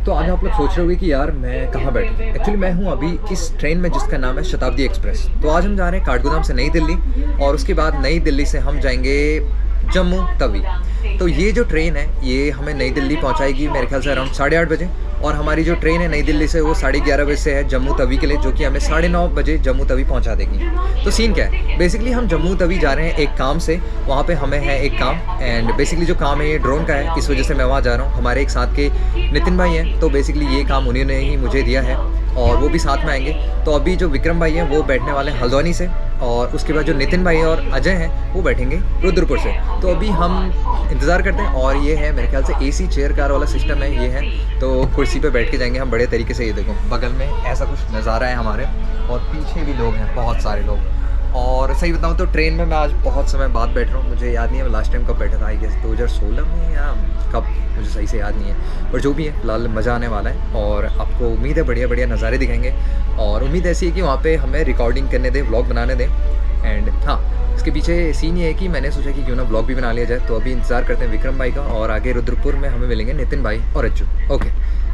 तो आज आप लोग सोच रहे होंगे कि यार मैं कहाँ बैठा। एक्चुअली मैं हूँ अभी इस ट्रेन में जिसका नाम है शताब्दी एक्सप्रेस। तो आज हम जा रहे हैं काठगोदाम से नई दिल्ली, और उसके बाद नई दिल्ली से हम जाएंगे जम्मू तवी। तो ये जो ट्रेन है ये हमें नई दिल्ली पहुंचाएगी मेरे ख्याल से अराउंड 8:30 बजे, और हमारी जो ट्रेन है नई दिल्ली से वो 11:30 बजे से है जम्मू तवी के लिए, जो कि हमें 9:30 बजे जम्मू तवी पहुंचा देगी। तो सीन क्या है, बेसिकली हम जम्मू तवी जा रहे हैं एक काम से, वहाँ पे हमें है एक काम, एंड बेसिकली जो काम है ये ड्रोन का है, इस वजह से मैं वहाँ जा रहा हूँ। हमारे एक साथ के नितिन भाई हैं, तो बेसिकली ये काम उन्होंने ही मुझे दिया है, और वो भी साथ में आएंगे। तो अभी जो विक्रम भाई हैं वो बैठने वाले हैं हल्द्वानी से, और उसके बाद जो नितिन भाई और अजय हैं वो बैठेंगे रुद्रपुर से। तो अभी हम इंतज़ार करते हैं, और ये है मेरे ख्याल से एसी चेयर कार वाला सिस्टम है ये है, तो कुर्सी पे बैठ के जाएंगे हम बड़े तरीके से। ये देखो बगल में ऐसा कुछ नज़ारा है हमारे, और पीछे भी लोग हैं, बहुत सारे लोग। और सही बताऊँ तो ट्रेन में मैं आज बहुत समय बाद बैठ रहा हूँ, मुझे याद नहीं है मैं लास्ट टाइम कब बैठा था, आई गेस 2016 में या कब, मुझे सही से याद नहीं है। पर जो भी है फिलहाल मज़ा आने वाला है, और आपको उम्मीद है बढ़िया बढ़िया नज़ारे दिखाएंगे, और उम्मीद ऐसी है कि वहाँ पे हमें रिकॉर्डिंग करने दें, व्लॉग बनाने दें। एंड हाँ, इसके पीछे सीन ये है कि मैंने सोचा कि क्यों ना व्लॉग भी बना लिया जाए। तो अभी इंतज़ार करते हैं विक्रम भाई का, और आगे रुद्रपुर में हमें मिलेंगे नितिन भाई और अज्जू। ओके,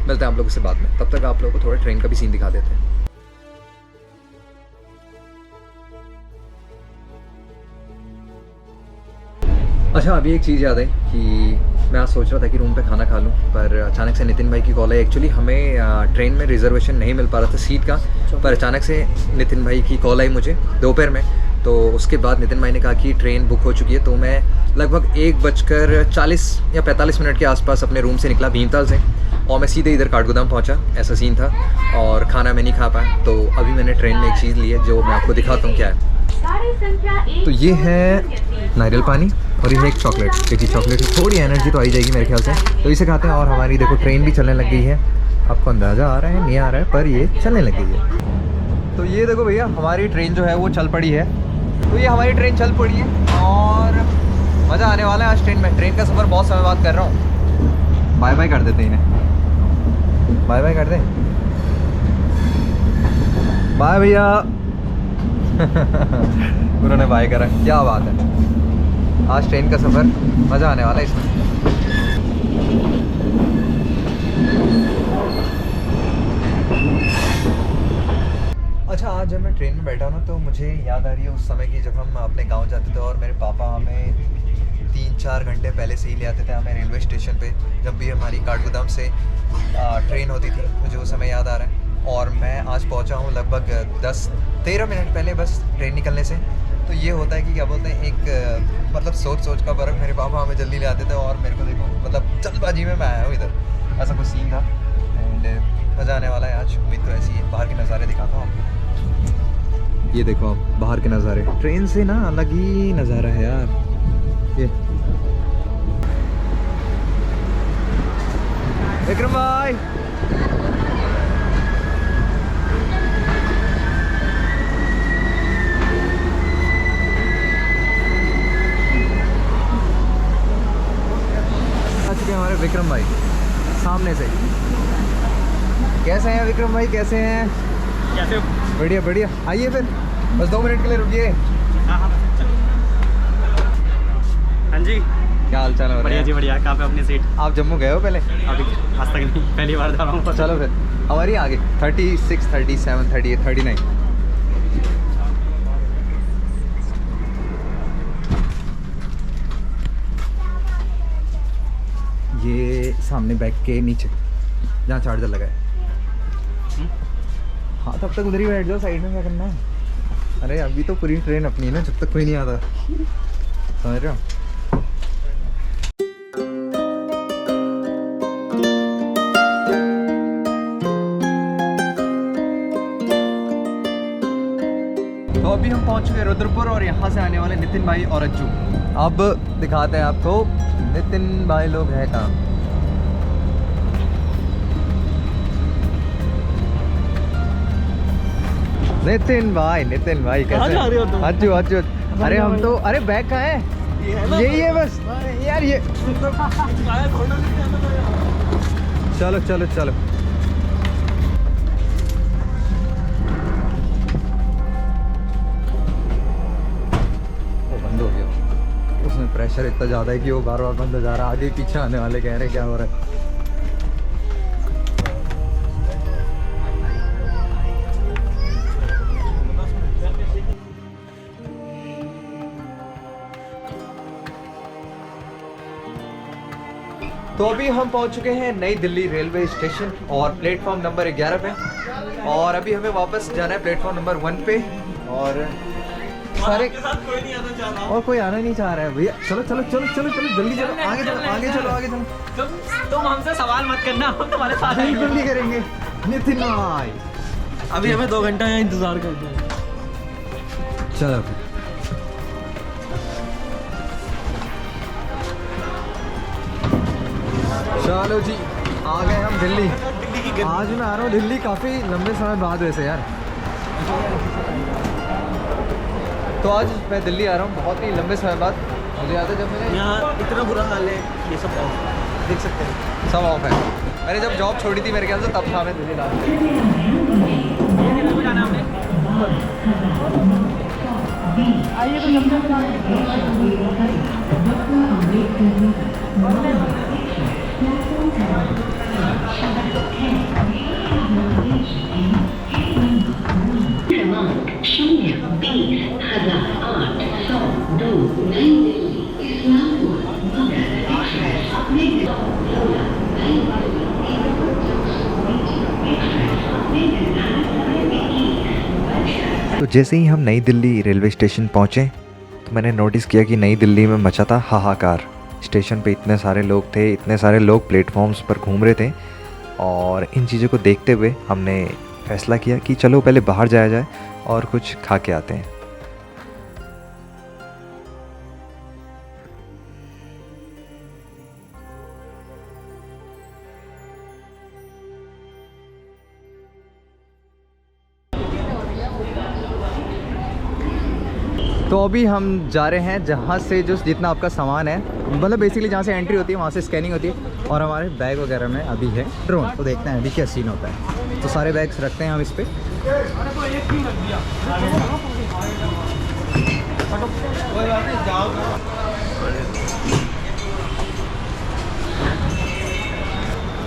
मिलते हैं आप लोगों से बाद में, तब तक आप लोगों को थोड़ा ट्रेन का भी सीन दिखा देते हैं। अच्छा, अभी एक चीज़ याद है कि मैं आज सोच रहा था कि रूम पे खाना खा लूँ, पर अचानक से नितिन भाई की कॉल है। एक्चुअली हमें ट्रेन में रिजर्वेशन नहीं मिल पा रहा था सीट का, पर अचानक से नितिन भाई की कॉल आई मुझे दोपहर में। तो उसके बाद नितिन भाई ने कहा कि ट्रेन बुक हो चुकी है। तो मैं लगभग 1:40 या 45 मिनट के आसपास अपने रूम से निकला भीमताल से, और मैं सीधे इधर काठगोदाम पहुंचा, ऐसा सीन था। और खाना मैं नहीं खा पाया, तो अभी मैंने ट्रेन में एक चीज़ ली है जो मैं आपको दिखाता हूँ क्या है। तो ये है नारियल पानी, और ये है एक चॉकलेट, क्योंकि चॉकलेट की थोड़ी एनर्जी तो आई जाएगी मेरे ख्याल से, तो इसे खाते हैं। और हमारी देखो ट्रेन भी चलने लग गई है, आपको अंदाज़ा आ रहा है नहीं आ रहा है, पर ये चलने लग गई है। तो ये देखो भैया, हमारी ट्रेन जो है वो चल पड़ी है। तो ये हमारी ट्रेन चल पड़ी है, और मज़ा आने वाला है आज ट्रेन में। ट्रेन का सफ़र बहुत समय बाद कर रहा हूँ। बाय बाय कर देते हैं इन्हें, बाय बाय कर दें, बाय भैया। उन्होंने बाय करा, क्या बात है। आज ट्रेन का सफ़र मज़ा आने वाला है इसमें। अच्छा, आज जब मैं ट्रेन में बैठा ना, तो मुझे याद आ रही है उस समय की जब हम अपने गांव जाते थे, और मेरे पापा हमें 3-4 घंटे पहले से ही ले आते थे हमें रेलवे स्टेशन पे, जब भी हमारी काठगोदाम से ट्रेन होती थी। मुझे वो समय याद आ रहा है। और मैं आज पहुंचा हूं लगभग 10-13 मिनट पहले बस ट्रेन निकलने से। तो ये होता है कि क्या बोलते हैं, एक मतलब सोच का फ़र्क। मेरे पापा हमें जल्दी ले आते थे, और मेरे को देखो मतलब जल्दबाजी में मैं आया हूँ इधर, ऐसा कुछ सीन था। एंड मज़ा आने वाला है आज, उम्मीद तो ऐसी है। बाहर के नज़ारे दिखाता हूँ आपको, ये देखो आप बाहर के नज़ारे, ट्रेन से ना अलग ही नज़ारा है यार। ये विक्रम भाई, हमारे विक्रम भाई सामने से। कैसे हैं विक्रम भाई, कैसे हैं? कैसे? बढ़िया बढ़िया, आइए फिर, बस 2 मिनट के लिए रुकिए। हाँ जी, क्या हाल चाल है? बढ़िया जी बढ़िया। कहाँ पे अपनी सीट? आप जम्मू गए हो पहले? अभी आज तक नहीं, पहली बार जा रहा हूँ। चलो फिर, हमारी आगे 36, 37, 38, 39। ये सामने बैग के नीचे जहाँ चार्जर लगा है। हाँ, तब तक उधर ही बैठ जाओ, साइड में क्या करना है। अरे अभी तो पूरी ट्रेन अपनी है ना, जब तक कोई नहीं आता, समझ रहे हो? तो अभी हम पहुंच चुके रुद्रपुर, और यहाँ से आने वाले नितिन भाई और अज्जू। अब दिखाते हैं आपको नितिन भाई लोग हैं कहाँ। नितिन भाई कैसे? जा रहे हो तुम? अज्जू अज्जू, अरे हम तो, अरे बैग कहाँ है? यही है बस यार, ये चलो चलो चलो। वो बंद हो गया, उसमें प्रेशर इतना ज़्यादा है कि वो बार बार बंद हो जा रहा है। आगे पीछे आने वाले कह रहे हैं क्या हो रहा है। तो अभी हम पहुंच चुके हैं नई दिल्ली रेलवे स्टेशन और प्लेटफॉर्म नंबर 11 पे, और अभी हमें वापस जाना है प्लेटफॉर्म नंबर 1 पे। और सारे और कोई आना नहीं चाह रहा है भैया। चलो चलो चलो चलो चलो जल्दी चलो, आगे चलो आगे चलो आगे चलो। तुम हमसे सवाल मत करना, हम तुम्हारे साथ आएंगे। बिल्कुल नहीं करेंगे नितिन भाई। अभी हमें 2 घंटा यहाँ इंतजार करना है। चलो चलो जी, आ गए हम दिल्ली। आज मैं आ रहा हूँ दिल्ली काफ़ी लंबे समय बाद वैसे यार। तो आज मैं दिल्ली आ रहा हूँ बहुत ही लंबे समय बाद। मुझे याद है जब मैंने यहाँ इतना बुरा हाल है, ये सब ऑफ देख सकते हैं, सब ऑफ है। मैंने जब जॉब छोड़ी थी मेरे ख्याल से तब था मैं दिल्ली लास्ट। आइए तो क्रमांक 020,802 नई दिल्ली इस्लामपुर मगर एक्सप्रेस तो जैसे ही हम नई दिल्ली रेलवे स्टेशन पहुँचे तो मैंने नोटिस किया कि नई दिल्ली में मचा था हाहाकार। स्टेशन पे इतने सारे लोग थे, इतने सारे लोग प्लेटफॉर्म्स पर घूम रहे थे, और इन चीज़ों को देखते हुए हमने फैसला किया कि चलो पहले बाहर जाया जाए और कुछ खा के आते हैं। तो अभी हम जा रहे हैं जहाँ से जो जितना आपका सामान है, मतलब बेसिकली जहाँ से एंट्री होती है वहाँ से स्कैनिंग होती है, और हमारे बैग वगैरह में अभी है ड्रोन। तो देखते हैं अभी क्या सीन होता है। तो सारे बैग्स रखते हैं हम इस पर।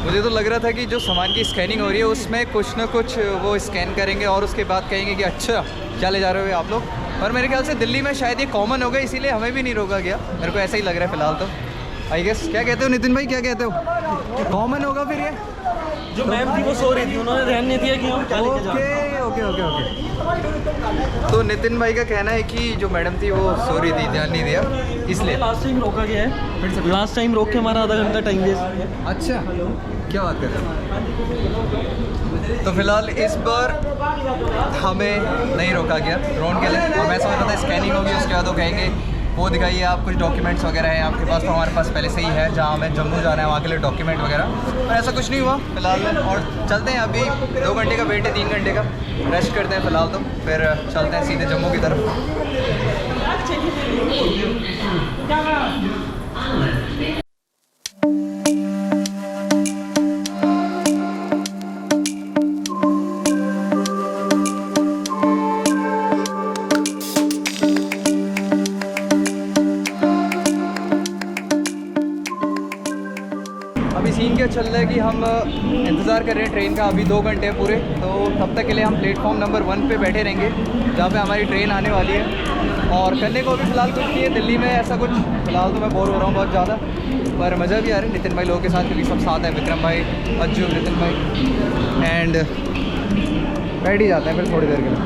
मुझे तो लग रहा था कि जो सामान की स्कैनिंग हो रही है उसमें कुछ ना कुछ वो स्कैन करेंगे और उसके बाद कहेंगे कि अच्छा क्या ले जा रहे हो आप लोग। पर मेरे ख्याल से दिल्ली में शायद ये कॉमन होगा, इसीलिए हमें भी नहीं रोका गया। मेरे को ऐसा ही लग रहा है फ़िलहाल तो। आई गेस, क्या कहते हो नितिन भाई, क्या कहते हो? कॉमन होगा फिर ये? जो मैम थी वो सो रही थी, उन्होंने ध्यान नहीं दिया कि हम क्या लेके जा रहे हैं। Okay okay okay okay. तो नितिन भाई का कहना है कि जो मैडम थी वो सो रही थी, ध्यान नहीं दिया इसलिए। लास्ट टाइम रोका गया है, लास्ट टाइम रोक के हमारा आधा घंटा टाइम वेस्ट। अच्छा, क्या बात कर रहे हो? तो फिलहाल इस बार हमें नहीं रोका गया ड्रोन के लिए, और मैं समझ रहा था स्कैनिंग होगी, उसके बाद वो कहेंगे वो दिखाइए आप कुछ डॉक्यूमेंट्स वगैरह हैं आपके पास। तो हमारे पास पहले से ही है, जहाँ हमें जम्मू जाना है वहाँ के लिए डॉक्यूमेंट वगैरह, पर ऐसा कुछ नहीं हुआ फिलहाल। और चलते हैं, अभी 2 घंटे का वेट है, 3 घंटे का रेस्ट करते हैं फिलहाल, तो फिर चलते हैं सीधे जम्मू की तरफ। अभी सीन क्या चल रहा है कि हम इंतज़ार कर रहे हैं ट्रेन का। अभी 2 घंटे हैं पूरे, तो तब तक के लिए हम प्लेटफॉर्म नंबर 1 पे बैठे रहेंगे जहाँ पे हमारी ट्रेन आने वाली है। और करने को अभी फ़िलहाल कुछ नहीं है दिल्ली में ऐसा कुछ। फ़िलहाल तो मैं बोर हो रहा हूँ बहुत ज़्यादा, पर मज़ा भी आ रहा है नितिन भाई लोगों के साथ, क्योंकि सब साथ हैं, विक्रम भाई, अज्जू, नितिन भाई, एंड बैठ ही जाते हैं फिर थोड़ी देर के लिए।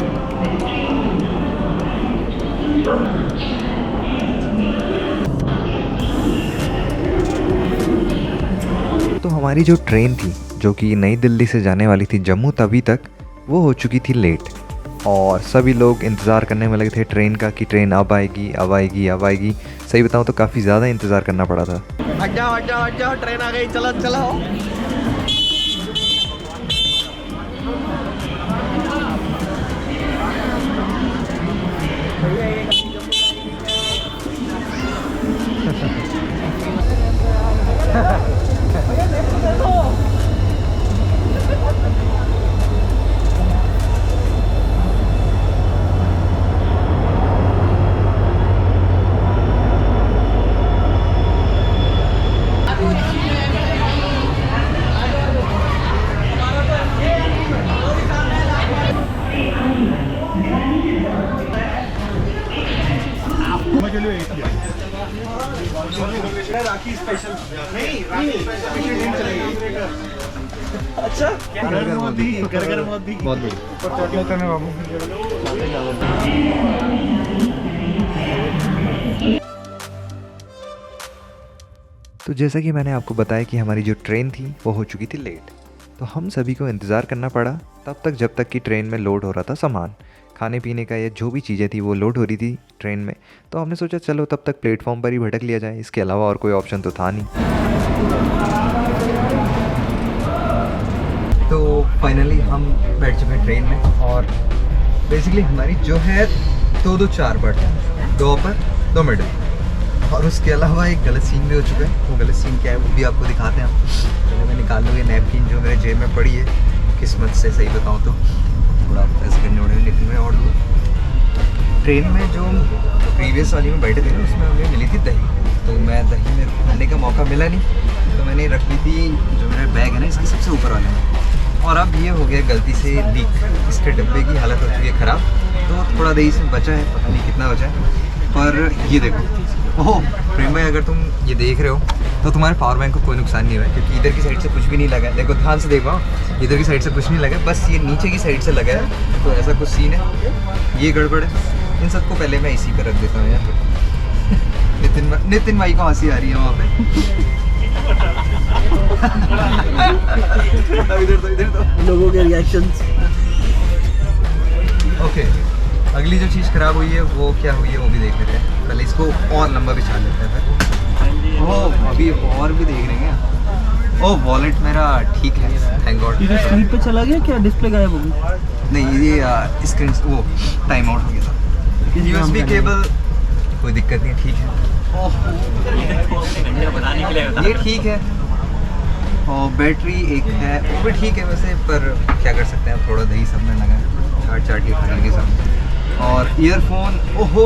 तो हमारी जो ट्रेन थी जो कि नई दिल्ली से जाने वाली थी जम्मू तवी तक, वो हो चुकी थी लेट, और सभी लोग इंतज़ार करने में लगे थे ट्रेन का कि ट्रेन अब आएगी अब आएगी अब आएगी। सही बताऊँ तो काफ़ी ज़्यादा इंतज़ार करना पड़ा था। हट जाओ हट जाओ हट जाओ, ट्रेन आ गई, चलो चलो। राखी स्पेशल नहीं, अच्छा घर मोदी बहुत बढ़िया। तो जैसा कि मैंने आपको बताया कि हमारी जो ट्रेन थी वो हो चुकी थी लेट, तो हम सभी को इंतज़ार करना पड़ा तब तक जब तक कि ट्रेन में लोड हो रहा था सामान, खाने पीने का या जो भी चीज़ें थी वो लोड हो रही थी ट्रेन में। तो हमने सोचा चलो तब तक प्लेटफॉर्म पर ही भटक लिया जाए, इसके अलावा और कोई ऑप्शन तो था नहीं। तो फाइनली हम बैठ चुके हैं ट्रेन में और बेसिकली हमारी जो है 2-2-4 बर्थ है, 2 अपर 2 मिडल, और उसके अलावा एक गलत सीन भी हो चुका है। वो गलत सीन क्या है वो भी आपको दिखाते हैं हम। चलो मैं निकाल लूँ ये नैपकिन जो मेरे जेब में पड़ी है, किस्मत से सही बताऊँ तो थोड़ा ऐसे करने उड़े लेकिन मैं और दूँ। ट्रेन में जो प्रीवियस वाली में बैठे थे ना उसमें हमें मिली थी दही, तो मैं दही मेरे को खाने का मौका मिला नहीं, तो मैंने रख ली थी जो मेरा बैग है ना इसके सबसे ऊपर वाले में। और अब ये हो गया गलती से लीक, इसके डब्बे की हालत हो चुकी है ख़राब, तो थोड़ा दही से बचा है, पता नहीं कितना बचा है। पर ये देखो, ओह प्रेम भाई अगर तुम ये देख रहे हो तो तुम्हारे पावर बैंक को कोई नुकसान नहीं हुआ है, क्योंकि इधर की साइड से कुछ भी नहीं लगा है। देखो ध्यान से देखो, इधर की साइड से कुछ नहीं लगा है, बस ये नीचे की साइड से लगा है। तो ऐसा कुछ सीन है, ये गड़बड़ है। इन सबको पहले मैं इसी पर रख देता हूँ यार। नितिन भाई को हंसी आ रही है वहाँ पे। इधर तो लोगों के रिएक्शंस। ओके, अगली जो चीज़ ख़राब हुई है वो क्या हुई है वो भी देख लेते हैं। पहले इसको और लंबा बिछा लेते हैं फिर। ओह अभी और भी देख रहे हैं। ओह वॉलेट मेरा ठीक है, थैंक गॉड। ये स्क्रीन पे चला गया क्या, डिस्प्ले गायब हो गई? नहीं ये स्क्रीन वो टाइम आउट हो गया था। USB केबल कोई दिक्कत नहीं, ठीक है। ये ठीक है। और बैटरी एक है वो भी ठीक है वैसे, पर क्या कर सकते हैं, थोड़ा दही सब में लगा है, चाट के खाने के साथ। और ईयरफोन, ओहो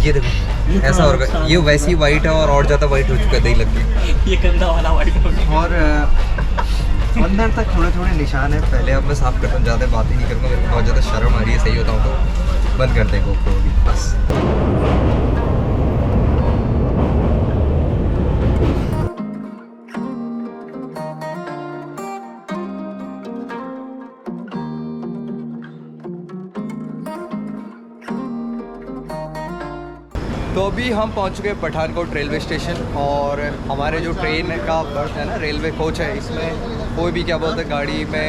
ये देखो ऐसा होगा, ये वैसे ही वाइट है और ज़्यादा वाइट हो चुका है दही लग के। ये गंदा वाला वाइट हो गया। और अंदर तक थोड़े थोड़े निशान है। पहले अब मैं साफ़ करता हूँ, ज़्यादा बात ही नहीं करूँगा, मेरे को बहुत ज़्यादा शर्म आ रही है, सही होता हूँ तो बंद कर दें GoPro भी बस। तो अभी हम पहुंच चुके हैं पठानकोट रेलवे स्टेशन, और हमारे जो ट्रेन का बर्थ है ना, रेलवे कोच है, इसमें कोई भी क्या बोलते हैं गाड़ी में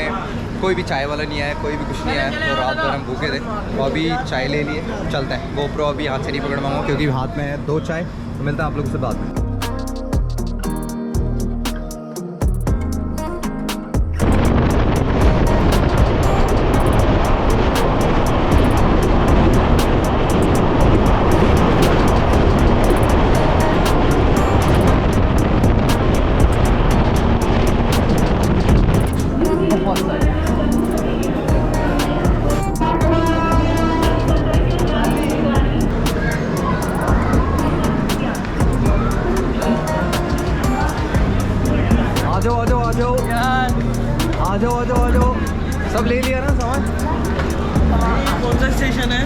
कोई भी चाय वाला नहीं आया, कोई भी कुछ नहीं आया। तो रात भर हम भूखे थे, तो अभी चाय ले लिए, चलते हैं। GoPro अभी हाथ से नहीं पकड़ पाऊँगा क्योंकि हाथ में है 2 चाय। तो मिलता है आप लोगों से बाद में। आ जाओ, सब ले लिया ना सामान। कौन सा स्टेशन है?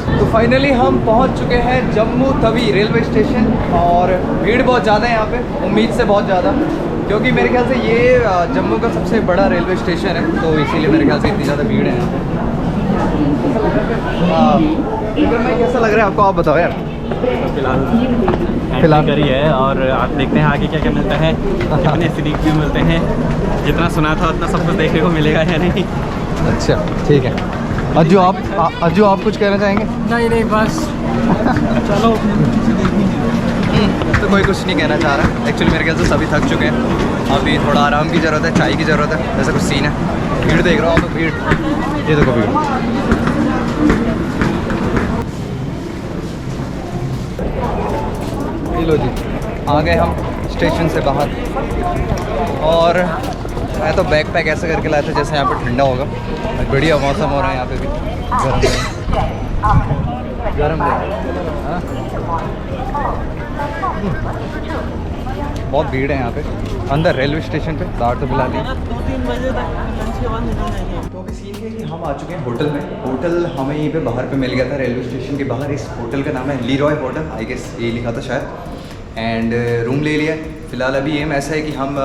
तो फाइनली हम पहुंच चुके हैं जम्मू तवी रेलवे स्टेशन, और भीड़ बहुत ज़्यादा है यहाँ पे, उम्मीद से बहुत ज़्यादा, क्योंकि मेरे ख्याल से ये जम्मू का सबसे बड़ा रेलवे स्टेशन है, तो इसीलिए मेरे ख्याल से इतनी ज़्यादा भीड़ है यहाँ पे। भाई कैसा लग रहा है आपको, आप बताओ यार। फिलहाल करी है, और आप देखते हैं आगे क्या क्या मिलता है, कितने स्नीक व्यू मिलते हैं। जितना सुना था उतना सब कुछ देखने को मिलेगा या नहीं। अच्छा ठीक है। अज्जू आप कुछ कहना चाहेंगे? नहीं बस चलो। तो कोई कुछ नहीं कहना चाह रहा। एक्चुअली मेरे ख्याल से सभी थक चुके हैं, अभी थोड़ा आराम की ज़रूरत है, चाय की ज़रूरत है, ऐसा कुछ सीन है। भीड़ देख रहा हूँ तो भीड़, ये देखो भीड़। लो जी, आ गए हम स्टेशन से बाहर, और मैं तो बैग पैक ऐसे करके लाया था जैसे यहाँ पे ठंडा होगा। बढ़िया मौसम हो रहा है यहाँ पे भी, गर्म बहुत भीड़ है यहाँ पे अंदर रेलवे स्टेशन पे। दार तो बुला ली। 2-3 बजे तक लंच के बाद निकल जाएंगे। तो अभी सीन है कि हम आ चुके हैं होटल में। होटल हमें यहीं पे बाहर पे मिल गया था, रेलवे स्टेशन के बाहर। इस होटल का नाम है लीरॉय होटल, आई गेस ये लिखा था शायद। एंड रूम ले लिया। फ़िलहाल अभी एम ऐसा है कि हम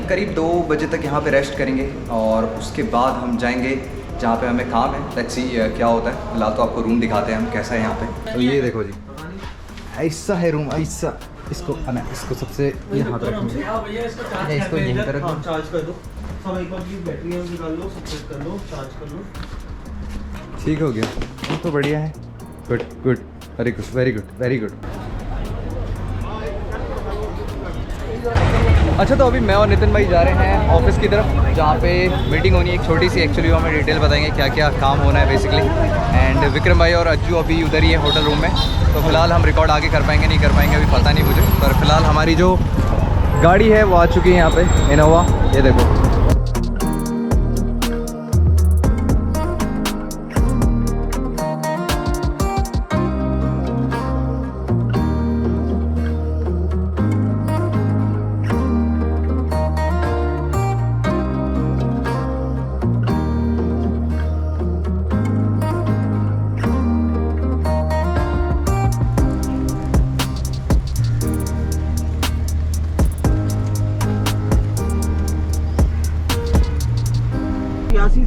करीब 2 बजे तक यहाँ पे रेस्ट करेंगे और उसके बाद हम जाएंगे जहाँ पे हमें काम है। लेट्स सी क्या होता है। फिलहाल तो आपको रूम दिखाते हैं हम कैसा है यहाँ पे। तो ये देखो जी, ऐसा है रूम, ऐसा। इसको इसको सबसे यहाँ पर रखूँगी, इसको यहीं पर रखूँ। चार्ज कर दो सब, एक बार की बैटरी निकाल लो, सब सेट कर लो, चार्ज कर लो। ठीक हो गया, तो बढ़िया है। Good good, very good very good very good. अच्छा, तो अभी मैं और नितिन भाई जा रहे हैं ऑफिस की तरफ, जहाँ पे मीटिंग होनी है एक छोटी सी। एक्चुअली वो हमें डिटेल बताएंगे क्या क्या काम होना है बेसिकली। एंड विक्रम भाई और अज्जू अभी उधर ही है होटल रूम में। तो फिलहाल हम रिकॉर्ड आगे कर पाएंगे नहीं कर पाएंगे अभी पता नहीं मुझे, पर फिलहाल हमारी जो गाड़ी है वो आ चुकी है यहाँ पे, इनोवा। ये देखो,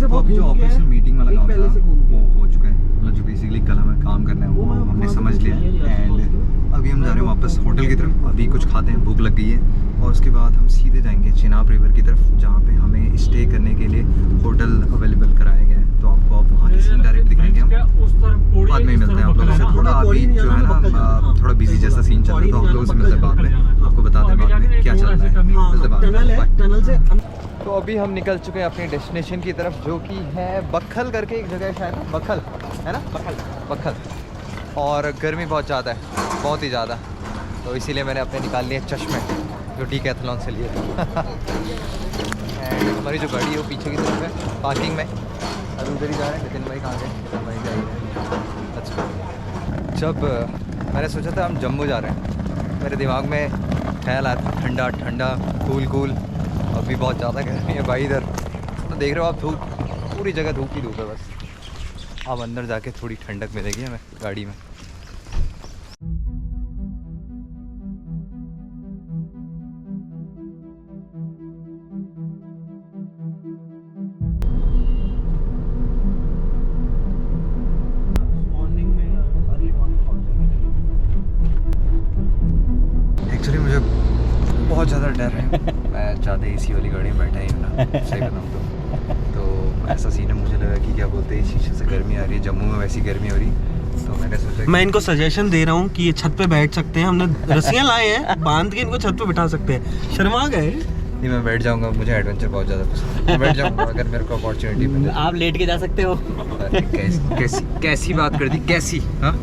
तो अभी जो ऑफिस में मीटिंग वाला काम था वो हो चुका है। मतलब जो बेसिकली कल हमें काम करना है वो हमने समझ लिया। एंड अभी हम जा रहे हैं वापस होटल की तरफ। अभी कुछ खाते हैं, भूख लग गई है। और उसके बाद हम सीधे जाएंगे चिनाब रिवर की तरफ, जहाँ पे हमें स्टे करने के लिए होटल अवेलेबल कराया गया है। तो आपको आप वहाँ की सीन डायरेक्ट दिखाएंगे हम। बाद में ही मिलते हैं आप लोगों से। थोड़ा अभी जो है ना थोड़ा बिजी जैसा सीन चल रहा है, तो आप लोगों से मिलते हैं बाद में। आपको बताते हैं बाद में क्या चल रहा है, मिलते हैं बाद में। टनल से तो अभी हम निकल चुके हैं अपनी डेस्टिनेशन की तरफ, जो कि है बक्खल करके एक जगह है शायद, बक्खल है ना, बक्खल। और गर्मी बहुत ज़्यादा है, बहुत ही ज़्यादा। तो इसीलिए मैंने अपने निकाल लिए चश्मे, जो डीकैथलॉन से लिए। एंड हमारी जो गाड़ी है वो पीछे की तरफ है पार्किंग में। अभी उधर ही जा रहे हैं। नितिन भाई कहाँ गए? नितिन भाई जाइए। अच्छा, जब मैंने सोचा था हम जम्मू जा रहे हैं, मेरे दिमाग में ख्याल आया था ठंडा ठंडा कूल कूल। अभी बहुत ज़्यादा गर्मी है भाई इधर, तो देख रहे हो आप, धूप, पूरी जगह धूप ही धूप है बस। अब अंदर जाके थोड़ी ठंडक मिलेगी हमें गाड़ी में। एक्चुअली मुझे बहुत ज़्यादा डर है। मैं ज़्यादा एसी वाली गाड़ी में बैठा ही हूँ ना, सही बताऊँ तो ऐसा सीन है। मुझे लगा कि क्या बोलते हैं, शीशे से गर्मी आ रही है, जम्मू में वैसी गर्मी हो रही, तो मैंने सोचा मैं इनको सजेशन दे रहा हूँ कि ये छत पे बैठ सकते हैं। हमने रस्सियाँ लाए हैं, बांध के इनको छत पे बिठा सकते हैं। शर्मा गए? नहीं, मैं बैठ जाऊँगा, मुझे एडवेंचर बहुत ज़्यादा पसंद है। मैं बैठ जाऊँगा अगर मेरे को अपॉर्चुनिटी मिले। आप लेट के जा सकते हो। कैसी बात कर दी, कैसी? हाँ,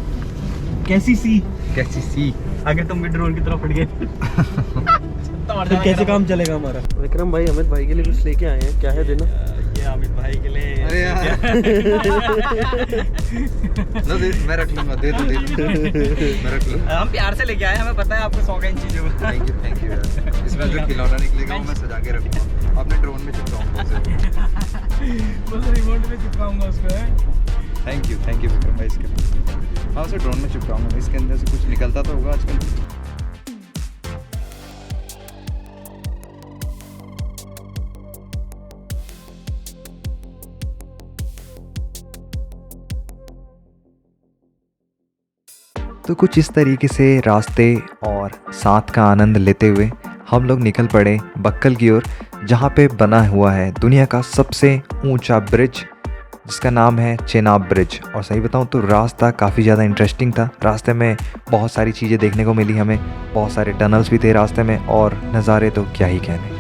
कैसी सी? कैसी सी? अगर तुम भी ड्रोन की तरफ फट गए तो कैसे काम चलेगा हमारा? विक्रम भाई अमित भाई के लिए कुछ लेके आए हैं, क्या है देना? ये अमित भाई के लिए। अरे यार मैं रख लूँगा, दे दो मैं रख लूँगा। हम प्यार से लेके आए, हमें पता है आपको शौक है इन चीज़ों का। थैंक यू यार। इसमें जो खिलौना निकलेगा वो मैं सजा के रखूँगा, अपने ड्रोन में चिपकाऊंगा उसे। रिमोट में चिपकाऊंगा उसको। थैंक यू विक्रम भाई इसके लिए। हाँ, उसे ड्रोन में चिपकाऊंगा, इसके अंदर से कुछ निकलता तो होगा आजकल। तो कुछ इस तरीके से रास्ते और साथ का आनंद लेते हुए हम लोग निकल पड़े बक्कल की ओर, जहाँ पे बना हुआ है दुनिया का सबसे ऊंचा ब्रिज, जिसका नाम है चेनाब ब्रिज। और सही बताऊँ तो रास्ता काफ़ी ज़्यादा इंटरेस्टिंग था। रास्ते में बहुत सारी चीज़ें देखने को मिली हमें, बहुत सारे टनल्स भी थे रास्ते में, और नज़ारे तो क्या ही कहने।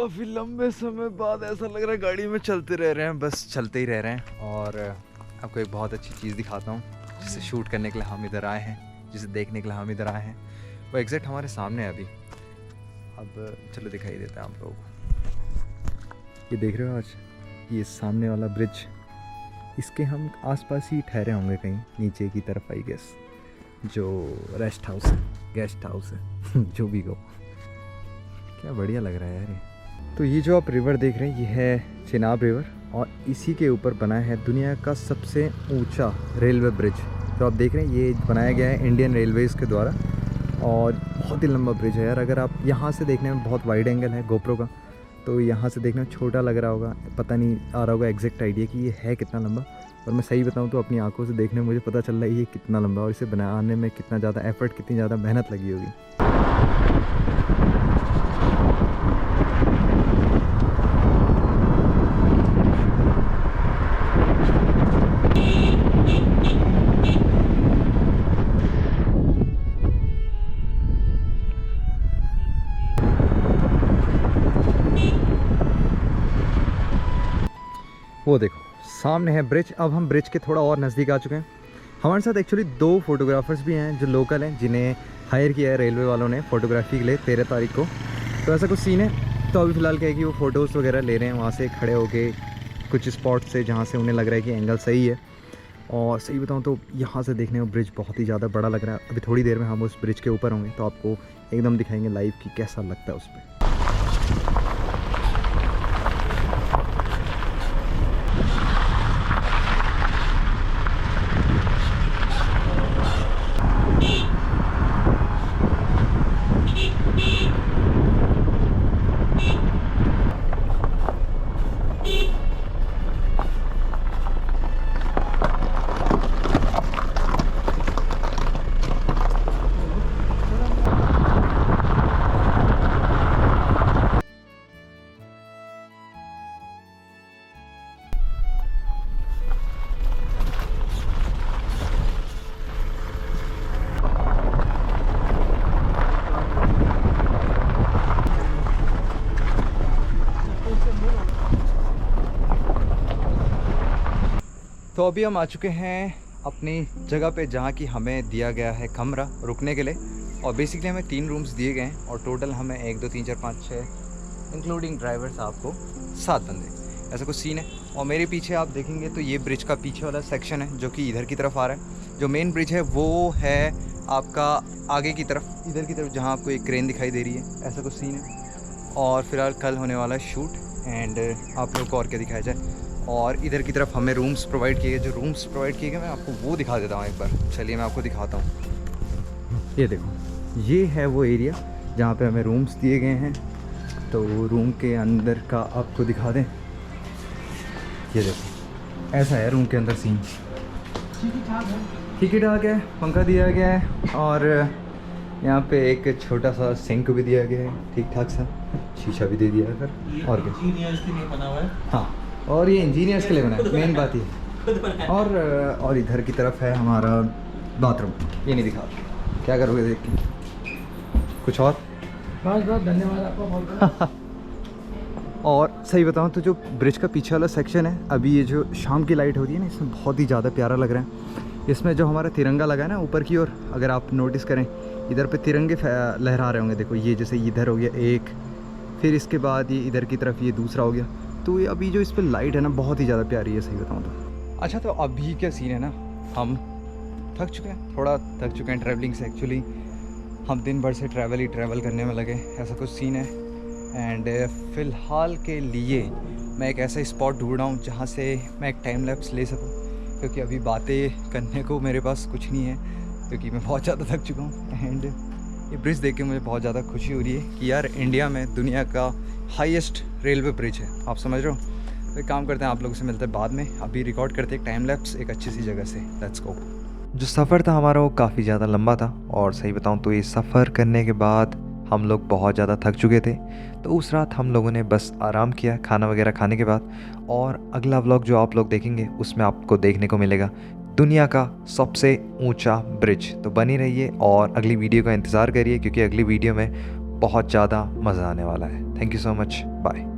काफ़ी लंबे समय बाद ऐसा लग रहा है गाड़ी में चलते रह रहे हैं, बस चलते ही रह रहे हैं। और आपको एक बहुत अच्छी चीज़ दिखाता हूँ जिसे शूट करने के लिए हम इधर आए हैं, जिसे देखने के लिए हम इधर आए हैं। वो एग्जैक्ट हमारे सामने है अभी। अब चलो दिखाई देता है आप लोगों को। ये देख रहे हो आज ये सामने वाला ब्रिज, इसके हम आसपास ही ठहरे होंगे कहीं नीचे की तरफ, आई गेस, जो रेस्ट हाउस है, गेस्ट हाउस है जो भी हो। क्या बढ़िया लग रहा है यार ये। तो ये जो आप रिवर देख रहे हैं ये है चिनाब रिवर, और इसी के ऊपर बना है दुनिया का सबसे ऊंचा रेलवे ब्रिज। जो आप देख रहे हैं ये बनाया गया है इंडियन रेलवेज़ के द्वारा, और बहुत ही लंबा ब्रिज है यार। अगर आप यहाँ से देखने में, बहुत वाइड एंगल है गोप्रो का, तो यहाँ से देखने में छोटा लग रहा होगा, पता नहीं आ रहा होगा एग्जैक्ट आइडिया कि ये है कितना लंबा। और मैं सही बताऊँ तो अपनी आंखों से देखने में मुझे पता चल रहा है ये कितना लंबा, और इसे बनाने में कितना ज़्यादा एफर्ट, कितनी ज़्यादा मेहनत लगी होगी। वो देखो सामने है ब्रिज। अब हम ब्रिज के थोड़ा और नज़दीक आ चुके हैं। हमारे साथ एक्चुअली 2 फोटोग्राफर्स भी हैं जो लोकल हैं, जिन्हें हायर किया है रेलवे वालों ने फ़ोटोग्राफी के लिए 13 तारीख को। तो ऐसा कुछ सीन है। तो अभी फ़िलहाल क्या है कि वो फ़ोटोज़ वगैरह ले रहे हैं वहाँ से खड़े होके कुछ स्पॉट से, जहाँ से उन्हें लग रहा है कि एंगल सही है। और सही बताऊँ तो यहाँ से देखने में ब्रिज बहुत ही ज़्यादा बड़ा लग रहा है। अभी थोड़ी देर में हम उस ब्रिज के ऊपर होंगे तो आपको एकदम दिखाएंगे लाइव कि कैसा लगता है उस पर। तो अभी हम आ चुके हैं अपनी जगह पे जहाँ की हमें दिया गया है कमरा रुकने के लिए। और बेसिकली हमें 3 रूम्स दिए गए हैं, और टोटल हमें 1 2 3 4 5 6 इंक्लूडिंग ड्राइवर साहब को 7 बंदे, ऐसा कुछ सीन है। और मेरे पीछे आप देखेंगे तो ये ब्रिज का पीछे वाला सेक्शन है जो कि इधर की तरफ आ रहा है। जो मेन ब्रिज है वो है आपका आगे की तरफ, इधर की तरफ, जहाँ आपको एक क्रेन दिखाई दे रही है, ऐसा कुछ सीन है। और फिलहाल कल होने वाला है शूट, एंड आप लोग को और क्या दिखाया जाए। और इधर की तरफ हमें रूम्स प्रोवाइड किए गए। जो रूम्स प्रोवाइड किए गए मैं आपको वो दिखा देता हूँ एक बार। चलिए मैं आपको दिखाता हूँ। ये देखो, ये है वो एरिया जहाँ पे हमें रूम्स दिए गए हैं। तो रूम के अंदर का आपको दिखा दें। ये देखो ऐसा है रूम के अंदर सीन। ठीक ही ठाक है, पंखा दिया गया है, और यहाँ पे एक छोटा सा सिंक भी दिया गया है, ठीक ठाक सा शीशा भी दे दिया है फिर। और क्या इंजीनियर्स के लिए बना हुआ है। हाँ, और ये इंजीनियर्स के लिए बना है, मेन बात ये। और इधर की तरफ है हमारा बाथरूम। ये नहीं दिखा, क्या करोगे देख के। कुछ और बस धन्यवाद आपका बहुत। और सही बताऊं तो जो ब्रिज का पीछे वाला सेक्शन है, अभी ये जो शाम की लाइट होती है ना, इसमें बहुत ही ज़्यादा प्यारा लग रहा है। इसमें जो हमारा तिरंगा लगा है ना ऊपर की ओर, अगर आप नोटिस करें इधर पे तिरंगे लहरा रहे होंगे। देखो ये जैसे इधर हो गया एक, फिर इसके बाद ये इधर की तरफ ये दूसरा हो गया। तो ये अभी जो इस पर लाइट है ना बहुत ही ज़्यादा प्यारी है, सही बताऊँ तो। अच्छा, तो अभी क्या सीन है ना, हम थक चुके हैं, थोड़ा थक चुके हैं ट्रैवलिंग से। एक्चुअली हम दिन भर से ट्रैवल करने में लगे, ऐसा कुछ सीन है। एंड फ़िलहाल के लिए मैं एक ऐसा स्पॉट ढूंढ रहा हूँ जहाँ से मैं एक टाइम लैप्स ले सकूँ, क्योंकि अभी बातें करने को मेरे पास कुछ नहीं है, क्योंकि मैं बहुत ज़्यादा थक चुका हूँ। एंड ये ब्रिज देख के मुझे बहुत ज़्यादा खुशी हो रही है कि यार इंडिया में दुनिया का हाईएस्ट रेलवे ब्रिज है, आप समझ रहे हो। तो एक काम करते हैं, आप लोगों से मिलते हैं बाद में। अभी रिकॉर्ड करते हैं एक टाइम लैप्स एक अच्छी सी जगह से। Let's go. जो सफ़र था हमारा वो काफ़ी ज़्यादा लंबा था, और सही बताऊँ तो ये सफ़र करने के बाद हम लोग बहुत ज़्यादा थक चुके थे। तो उस रात हम लोगों ने बस आराम किया खाना वगैरह खाने के बाद। और अगला व्लॉग जो आप लोग देखेंगे उसमें आपको देखने को मिलेगा दुनिया का सबसे ऊंचा ब्रिज। तो बनी रहिए और अगली वीडियो का इंतज़ार करिए, क्योंकि अगली वीडियो में बहुत ज़्यादा मज़ा आने वाला है। Thank you so much, bye.